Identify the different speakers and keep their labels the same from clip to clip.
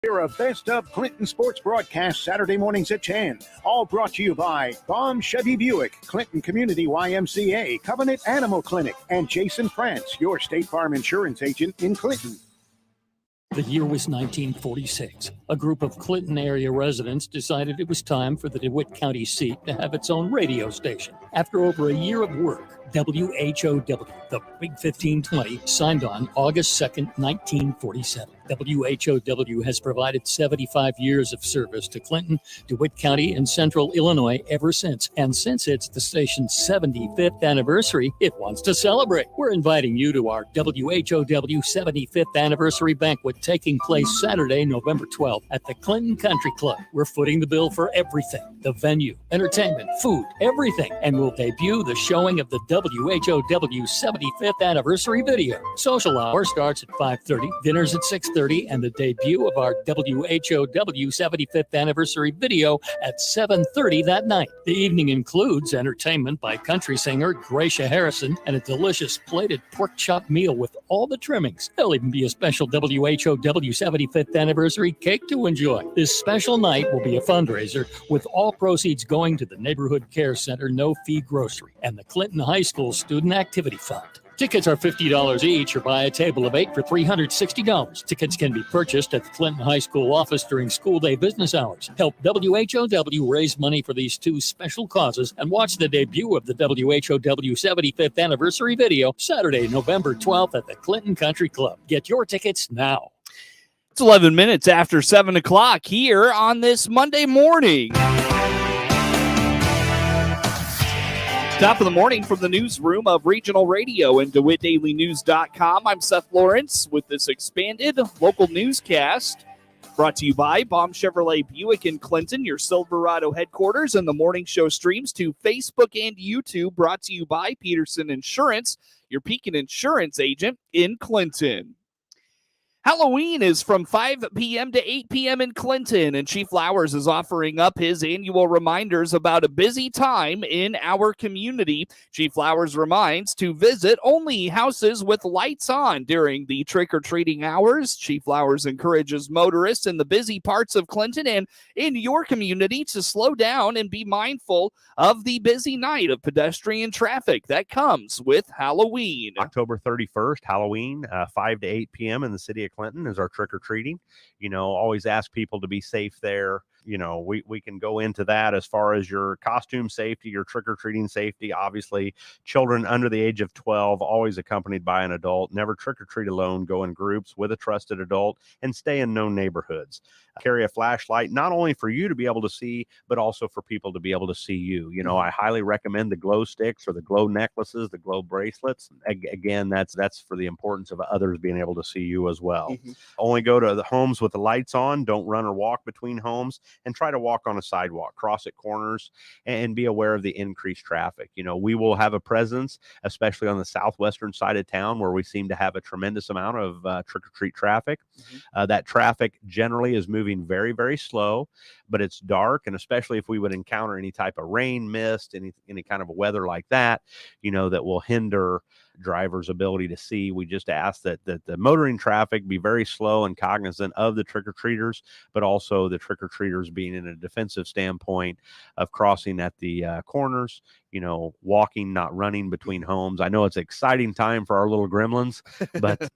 Speaker 1: You're a Best of Clinton sports broadcast Saturday mornings at 10. All brought to you by Baum Chevy Buick, Clinton Community YMCA, Covenant Animal Clinic, and Jason France, your State Farm insurance agent in Clinton.
Speaker 2: The year was 1946. A group of Clinton area residents decided it was time for the DeWitt County seat to have its own radio station. After over a year of work, WHOW, the Big 1520, signed on August 2nd, 1947. WHOW has provided 75 years of service to Clinton, DeWitt County, and Central Illinois ever since. And since it's the station's 75th anniversary, it wants to celebrate. We're inviting you to our WHOW 75th anniversary banquet taking place Saturday, November 12th at the Clinton Country Club. We're footing the bill for everything: the venue, entertainment, food, everything. And we'll debut the showing of the WHOW 75th anniversary video. Social hour starts at 5:30, dinners at 6:30, and the debut of our WHOW 75th anniversary video at 7:30 that night. The evening includes entertainment by country singer Gracia Harrison and a delicious plated pork chop meal with all the trimmings. There'll even be a special WHOW 75th anniversary cake to enjoy. This special night will be a fundraiser, with all proceeds going to the Neighborhood Care Center No Fee Grocery and the Clinton High School Student Activity Fund. Tickets are $50 each, or buy a table of 8 for $360. Tickets can be purchased at the Clinton High School office during school day business hours. Help WHOW raise money for these two special causes and watch the debut of the WHOW 75th anniversary video Saturday, November 12th at the Clinton Country Club. Get your tickets now.
Speaker 3: It's 11 minutes after 7 o'clock here on this Monday morning. Top of the morning from the newsroom of Regional Radio and DeWittDailyNews.com. I'm Seth Lawrence with this expanded local newscast brought to you by Baum Chevrolet Buick in Clinton, your Silverado headquarters, and the morning show streams to Facebook and YouTube, brought to you by Peterson Insurance, your Pekin Insurance agent in Clinton. Halloween is from 5 p.m. to 8 p.m. in Clinton, and Chief Flowers is offering up his annual reminders about a busy time in our community. Chief Flowers reminds to visit only houses with lights on during the trick-or-treating hours. Chief Flowers encourages motorists in the busy parts of Clinton and in your community to slow down and be mindful of the busy night of pedestrian traffic that comes with Halloween.
Speaker 4: October 31st, Halloween, 5 to 8 p.m. in the city of Clinton is our trick-or-treating. Always ask people to be safe there. We can go into that as far as your costume safety, your trick-or-treating safety. Obviously, children under the age of 12, always accompanied by an adult. Never trick-or-treat alone. Go in groups with a trusted adult and stay in known neighborhoods. Carry a flashlight, not only for you to be able to see, but also for people to be able to see you. I highly recommend the glow sticks or the glow necklaces, the glow bracelets. Again, that's for the importance of others being able to see you as well. Mm-hmm. Only go to the homes with the lights on. Don't run or walk between homes, and try to walk on a sidewalk, cross at corners, and be aware of the increased traffic. We will have a presence, especially on the southwestern side of town, where we seem to have a tremendous amount of trick-or-treat traffic. Mm-hmm. That traffic generally is moving very, very slow, but it's dark, and especially if we would encounter any type of rain, mist, any kind of weather like that, that will hinder drivers' ability to see. We just ask that the motoring traffic be very slow and cognizant of the trick-or-treaters, but also the trick-or-treaters being in a defensive standpoint of crossing at the corners, walking, not running between homes. I know it's an exciting time for our little gremlins, but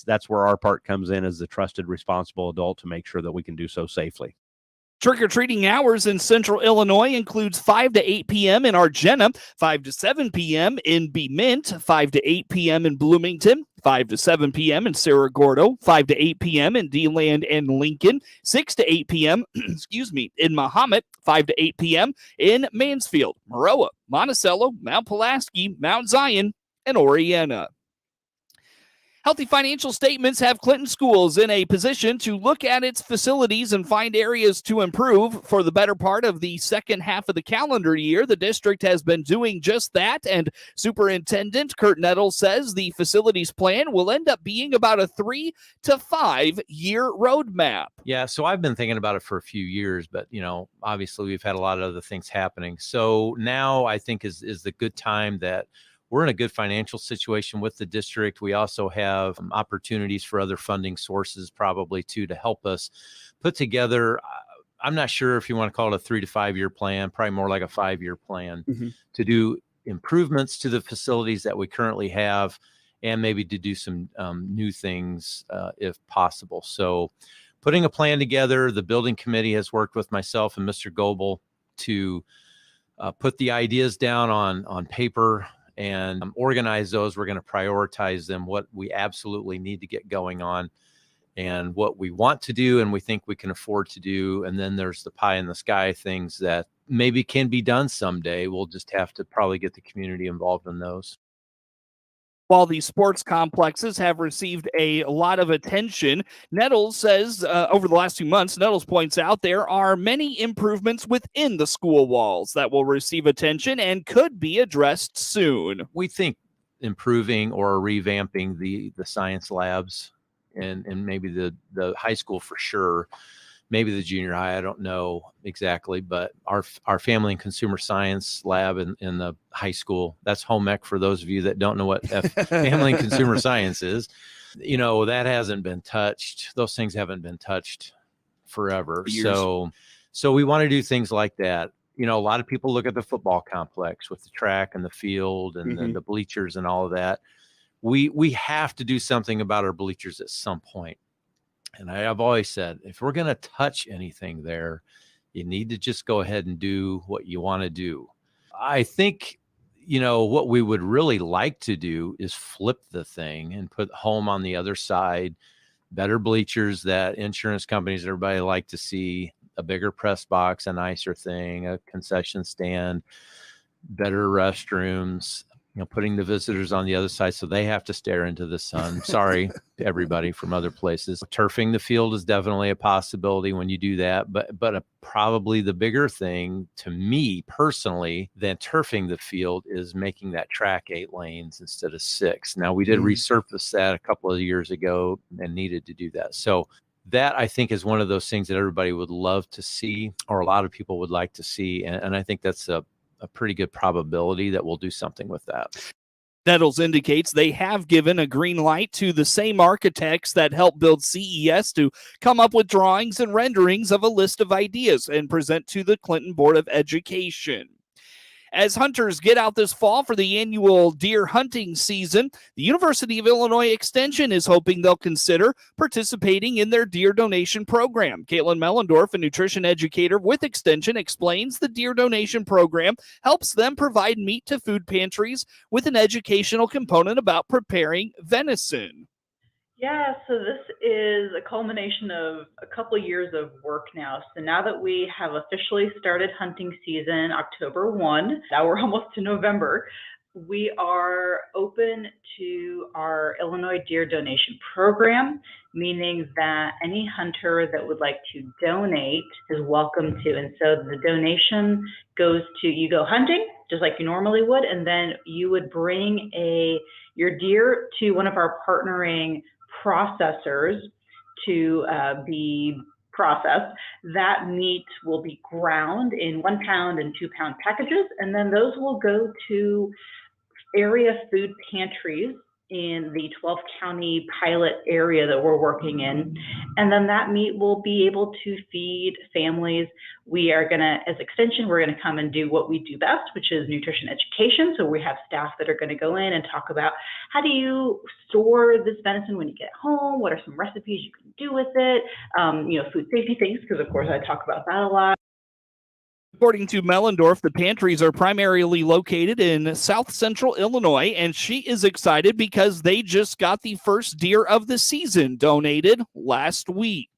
Speaker 4: that's where our part comes in as the trusted, responsible adult to make sure that we can do so safely.
Speaker 3: Trick-or-treating hours in Central Illinois includes 5 to 8 p.m. in Argenta, 5 to 7 p.m. in Bemint, 5 to 8 p.m. in Bloomington, 5 to 7 p.m. in Cerro Gordo, 5 to 8 p.m. in D-Land and Lincoln, 6 to 8 p.m. in Mahomet, 5 to 8 p.m. in Mansfield, Maroa, Monticello, Mount Pulaski, Mount Zion, and Oriana. Healthy financial statements have Clinton Schools in a position to look at its facilities and find areas to improve. For the better part of the second half of the calendar year, the district has been doing just that, and Superintendent Kurt Nettle says the facilities plan will end up being about a 3 to 5 year roadmap.
Speaker 5: Yeah, so I've been thinking about it for a few years, but, obviously we've had a lot of other things happening. So now I think is the good time that we're in a good financial situation with the district. We also have opportunities for other funding sources probably too to help us put together. I'm not sure if you want to call it a 3 to 5 year plan, probably more like a 5-year plan to do improvements to the facilities that we currently have and maybe to do some new things if possible. So putting a plan together, the building committee has worked with myself and Mr. Goebel to put the ideas down on paper and organize those. We're going to prioritize them, what we absolutely need to get going on and what we want to do and we think we can afford to do. And then there's the pie in the sky things that maybe can be done someday. We'll just have to probably get the community involved in those.
Speaker 3: While these sports complexes have received a lot of attention, Nettles says over the last 2 months, Nettles points out there are many improvements within the school walls that will receive attention and could be addressed soon.
Speaker 5: We think improving or revamping the science labs and maybe the high school for sure, maybe the junior high, I don't know exactly, but our family and consumer science lab in the high school, that's home ec for those of you that don't know what family and consumer science is. You know, that hasn't been touched. Those things haven't been touched forever. So we want to do things like that. You know, a lot of people look at the football complex with the track and the field and the bleachers and all of that. We have to do something about our bleachers at some point. And I've always said, if we're going to touch anything there, you need to just go ahead and do what you want to do. I think, you know, what we would really like to do is flip the thing and put home on the other side, better bleachers that insurance companies, everybody like to see, a bigger press box, a nicer thing, a concession stand, better restrooms, you know, putting the visitors on the other side so they have to stare into the sun. Sorry to everybody from other places. Turfing the field is definitely a possibility when you do that, but probably the bigger thing to me personally than turfing the field is making that track 8 lanes instead of 6. Now we did resurface that a couple of years ago and needed to do that. So that I think is one of those things that everybody would love to see, or a lot of people would like to see. And I think that's a pretty good probability that we'll do something with that.
Speaker 3: Nettles indicates they have given a green light to the same architects that helped build CES to come up with drawings and renderings of a list of ideas and present to the Clinton Board of Education. As hunters get out this fall for the annual deer hunting season, the University of Illinois Extension is hoping they'll consider participating in their deer donation program. Caitlin Mellendorf, a nutrition educator with Extension, explains the deer donation program helps them provide meat to food pantries with an educational component about preparing venison.
Speaker 6: Yeah, so this is a culmination of a couple years of work now. So now that we have officially started hunting season October 1, now we're almost to November, we are open to our Illinois Deer Donation Program, meaning that any hunter that would like to donate is welcome to. And so the donation goes to, you go hunting just like you normally would, and then you would bring your deer to one of our partnering processors to be processed. That meat will be ground in 1 pound and 2 pound packages, and then those will go to area food pantries in the 12 county pilot area that we're working in. And then that meat will be able to feed families. We are gonna, as Extension, we're gonna come and do what we do best, which is nutrition education. So we have staff that are gonna go in and talk about how do you store this venison when you get home? What are some recipes you can do with it? Food safety things, because of course I talk about that a lot.
Speaker 3: According to Mellendorf, the pantries are primarily located in South Central Illinois, and she is excited because they just got the first deer of the season donated last week.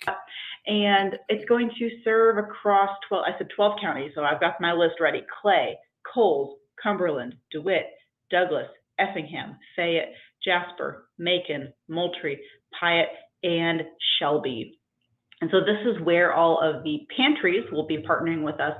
Speaker 6: And it's going to serve across 12 counties, so I've got my list ready. Clay, Coles, Cumberland, DeWitt, Douglas, Effingham, Fayette, Jasper, Macon, Moultrie, Piatt, and Shelby. And so this is where all of the pantries will be partnering with us.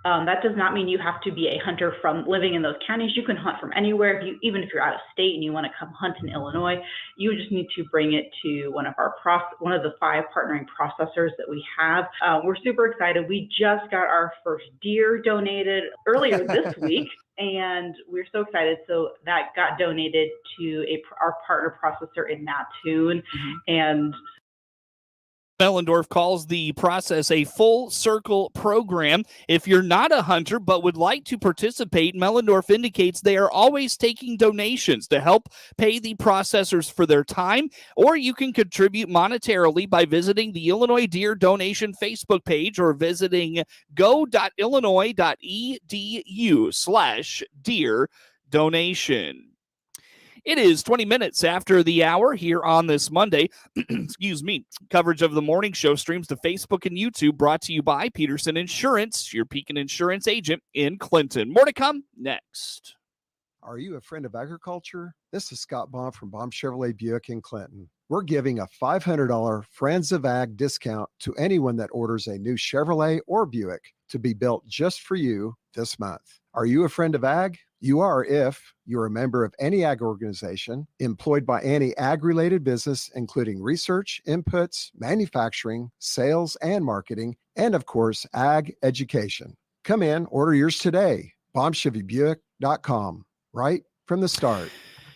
Speaker 6: That does not mean you have to be a hunter from living in those counties. You can hunt from anywhere. Even if you're out of state and you want to come hunt in Illinois, you just need to bring it to one of the 5 partnering processors that we have. We're super excited. We just got our first deer donated earlier this week, and we're so excited. So that got donated to our partner processor in Mattoon, and
Speaker 3: Mellendorf calls the process a full circle program. If you're not a hunter but would like to participate, Mellendorf indicates they are always taking donations to help pay the processors for their time, or you can contribute monetarily by visiting the Illinois Deer Donation Facebook page or visiting go.illinois.edu/deer donation. It is 20 minutes after the hour here on this Monday. Excuse me. Coverage of the morning show streams to Facebook and YouTube, brought to you by Peterson Insurance, your Pekin Insurance agent in Clinton. More to come next.
Speaker 7: Are you a friend of agriculture? This is Scott Baum from Baum Chevrolet Buick in Clinton. We're giving a $500 Friends of Ag discount to anyone that orders a new Chevrolet or Buick to be built just for you this month. Are you a friend of ag? You are if you're a member of any ag organization, employed by any ag-related business, including research, inputs, manufacturing, sales, and marketing, and of course, ag education. Come in, order yours today. BaumChevyBuick.com, right from the start.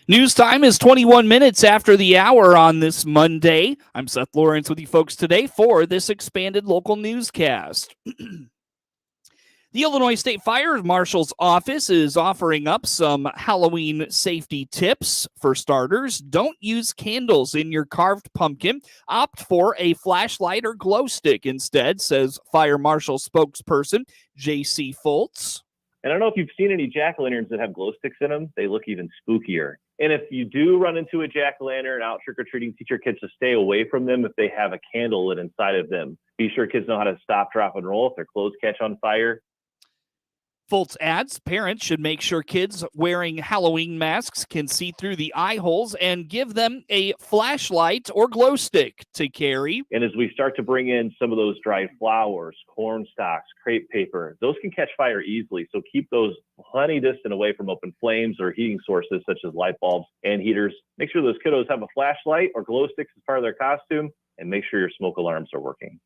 Speaker 3: News time is 21 minutes after the hour on this Monday. I'm Seth Lawrence with you folks today for this expanded local newscast. The Illinois State Fire Marshal's office is offering up some Halloween safety tips. For starters, don't use candles in your carved pumpkin. Opt for a flashlight or glow stick instead, says Fire Marshal spokesperson J.C. Foltz.
Speaker 8: And I don't know if you've seen any jack-o'-lanterns that have glow sticks in them. They look even spookier. And if you do run into a jack-o'-lantern out trick-or-treating, teach your kids to stay away from them if they have a candle lit inside of them. Be sure kids know how to stop, drop, and roll if their clothes catch on fire.
Speaker 3: Foltz adds parents should make sure kids wearing Halloween masks can see through the eye holes and give them a flashlight or glow stick to carry.
Speaker 8: And as we start to bring in some of those dried flowers, corn stalks, crepe paper, those can catch fire easily. So keep those plenty distant away from open flames or heating sources such as light bulbs and heaters. Make sure those kiddos have a flashlight or glow sticks as part of their costume, and make sure your smoke alarms are working.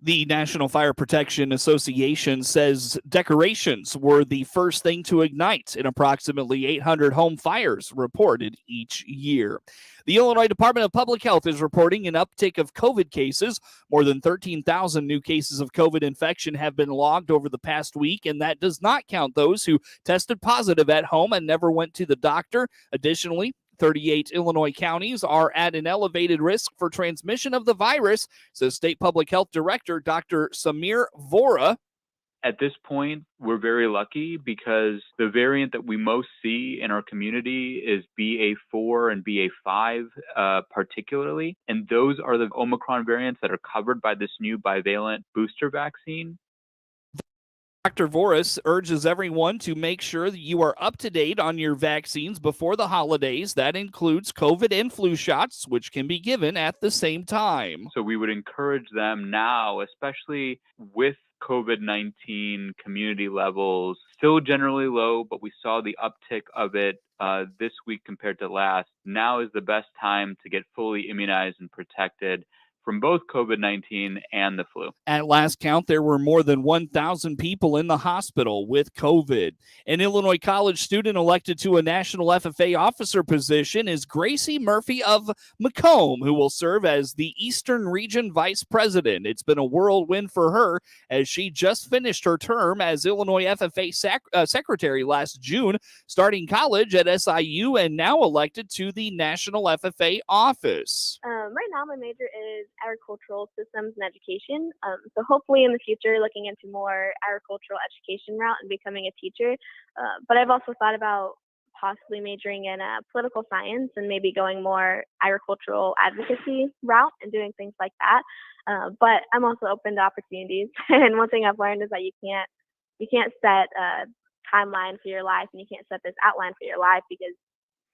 Speaker 3: The National Fire Protection Association says decorations were the first thing to ignite in approximately 800 home fires reported each year. The Illinois Department of Public Health is reporting an uptick of COVID cases. More than 13,000 new cases of COVID infection have been logged over the past week, and that does not count those who tested positive at home and never went to the doctor. Additionally, 38 Illinois counties are at an elevated risk for transmission of the virus, says State Public Health Director Dr. Samir Vora.
Speaker 9: At this point, we're very lucky because the variant that we most see in our community is BA4 and BA5 particularly, and those are the Omicron variants that are covered by this new bivalent booster vaccine.
Speaker 3: Dr. Voris urges everyone to make sure that you are up to date on your vaccines before the holidays. That includes COVID and flu shots, which can be given at the same time.
Speaker 9: So we would encourage them now, especially with COVID-19 community levels still generally low, but we saw the uptick of it this week compared to last. Now is the best time to get fully immunized and protected from both COVID-19 and the flu.
Speaker 3: At last count, there were more than 1,000 people in the hospital with COVID. An Illinois college student elected to a national FFA officer position is Gracie Murphy of Macomb, who will serve as the Eastern Region Vice President. It's been a whirlwind for her as she just finished her term as Illinois FFA Secretary last June, starting college at SIU and now elected to the National FFA office.
Speaker 10: Right now, my major is agricultural systems and education. So hopefully in the future, looking into more agricultural education route and becoming a teacher. But I've also thought about possibly majoring in political science and maybe going more agricultural advocacy route and doing things like that. But I'm also open to opportunities. And one thing I've learned is that you can't set a timeline for your life, and you can't set this outline for your life because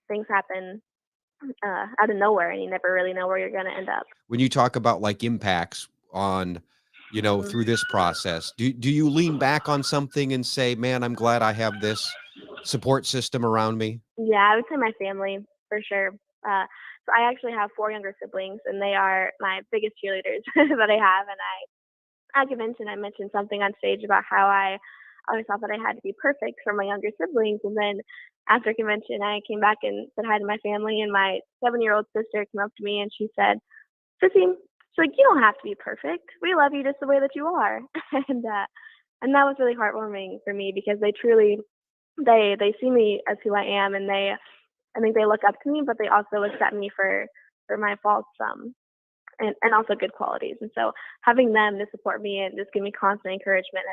Speaker 10: things happen out of nowhere and you never really know where you're going to end up.
Speaker 11: When you talk about like impacts, on, through this process? Do you lean back on something and say, man, I'm glad I have this support system around me?
Speaker 10: Yeah, I would say my family for sure. So I actually have 4 younger siblings, and they are my biggest cheerleaders that I have. And as you mentioned, I mentioned something on stage about how I always thought that I had to be perfect for my younger siblings. And then after convention, I came back and said hi to my family, and my 7-year-old sister came up to me and she said, "Sissy," she's like, "you don't have to be perfect. We love you just the way that you are." and that was really heartwarming for me, because they truly they see me as who I am, and I think they look up to me, but they also accept me for my faults, and also good qualities. And so having them to support me and just give me constant encouragement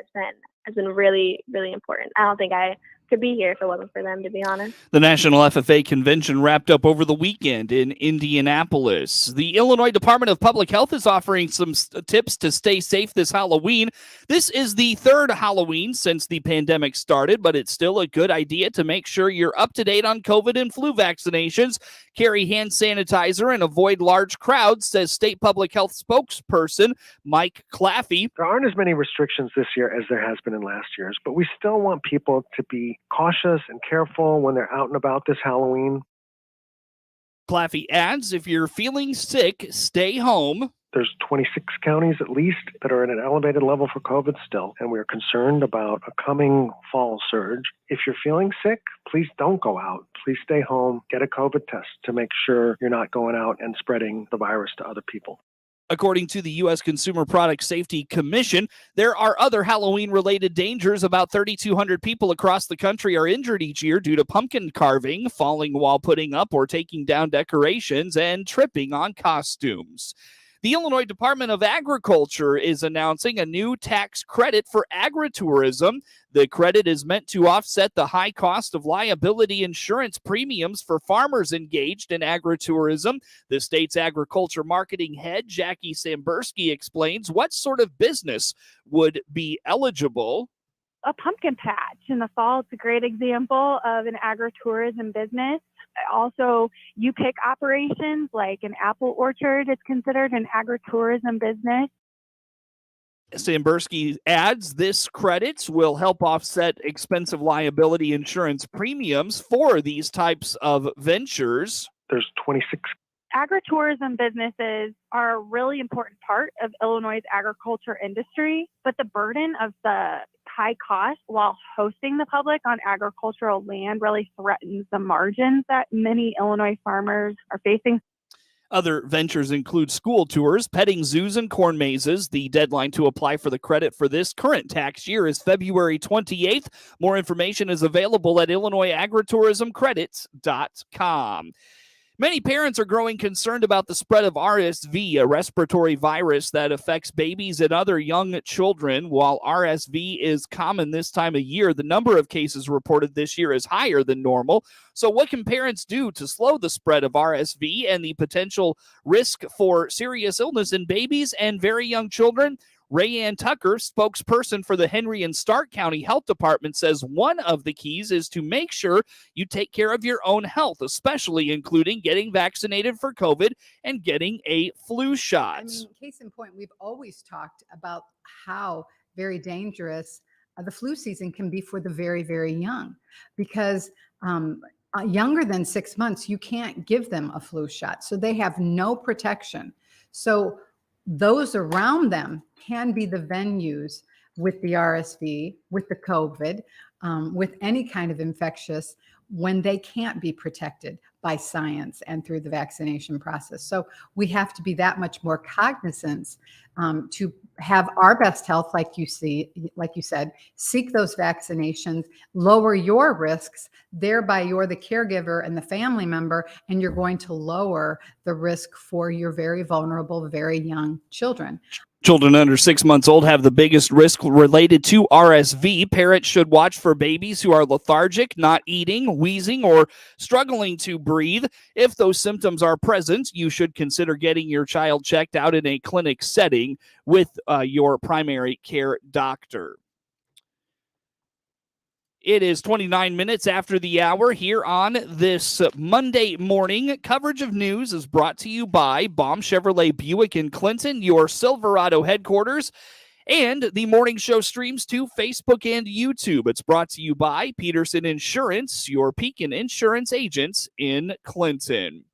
Speaker 10: has been really, really important. I don't think I could be here if it wasn't for them, to be honest.
Speaker 3: The National FFA Convention wrapped up over the weekend in Indianapolis. The Illinois Department of Public Health is offering some tips to stay safe this Halloween. This is the 3rd Halloween since the pandemic started, but it's still a good idea to make sure you're up to date on COVID and flu vaccinations. Carry hand sanitizer and avoid large crowds, says State Public Health spokesperson Mike Claffey.
Speaker 12: There aren't as many restrictions this year as there has been in last years, but we still want people to be cautious and careful when they're out and about this Halloween.
Speaker 3: Claffey adds, if you're feeling sick, stay home.
Speaker 12: There's 26 counties at least that are at an elevated level for COVID still, and we're concerned about a coming fall surge. If you're feeling sick, please don't go out. Please stay home, get a COVID test to make sure you're not going out and spreading the virus to other people.
Speaker 3: According to the U.S. Consumer Product Safety Commission, there are other Halloween-related dangers. About 3,200 people across the country are injured each year due to pumpkin carving, falling while putting up or taking down decorations, and tripping on costumes. The Illinois Department of Agriculture is announcing a new tax credit for agritourism. The credit is meant to offset the high cost of liability insurance premiums for farmers engaged in agritourism. The state's agriculture marketing head, Jackie Sambursky, explains what sort of business would be eligible.
Speaker 13: A pumpkin patch in the fall, it's a great example of an agritourism business. Also, you pick operations like an apple orchard is considered an agritourism business.
Speaker 3: Sambursky adds this credits will help offset expensive liability insurance premiums for these types of ventures.
Speaker 12: There's 26.
Speaker 13: Agritourism businesses are a really important part of Illinois' agriculture industry, but the burden of the high cost while hosting the public on agricultural land really threatens the margins that many Illinois farmers are facing.
Speaker 3: Other ventures include school tours, petting zoos, and corn mazes. The deadline to apply for the credit for this current tax year is February 28th. More information is available at IllinoisAgritourismCredits.com. Many parents are growing concerned about the spread of RSV, a respiratory virus that affects babies and other young children. While RSV is common this time of year, the number of cases reported this year is higher than normal. So what can parents do to slow the spread of RSV and the potential risk for serious illness in babies and very young children? Rayanne Tucker, spokesperson for the Henry and Stark County Health Department, says one of the keys is to make sure you take care of your own health, especially including getting vaccinated for COVID and getting a flu shot.
Speaker 14: I mean, case in point, we've always talked about how very dangerous the flu season can be for the very, very young, because younger than 6 months, you can't give them a flu shot. So they have no protection. So those around them can be the venues with the RSV, with the COVID, with any kind of infectious, when they can't be protected by science and through the vaccination process. So we have to be that much more cognizant to have our best health, like you said, seek those vaccinations, lower your risks, thereby you're the caregiver and the family member, and you're going to lower the risk for your very vulnerable, very young children.
Speaker 3: Children under 6 months old have the biggest risk related to RSV. Parents should watch for babies who are lethargic, not eating, wheezing, or struggling to breathe. If those symptoms are present, you should consider getting your child checked out in a clinic setting with your primary care doctor. It is 29 minutes after the hour here on this Monday morning. Coverage of news is brought to you by Baum Chevrolet Buick in Clinton, your Silverado headquarters. And the morning show streams to Facebook and YouTube. It's brought to you by Peterson Insurance, your Pekin Insurance agents in Clinton.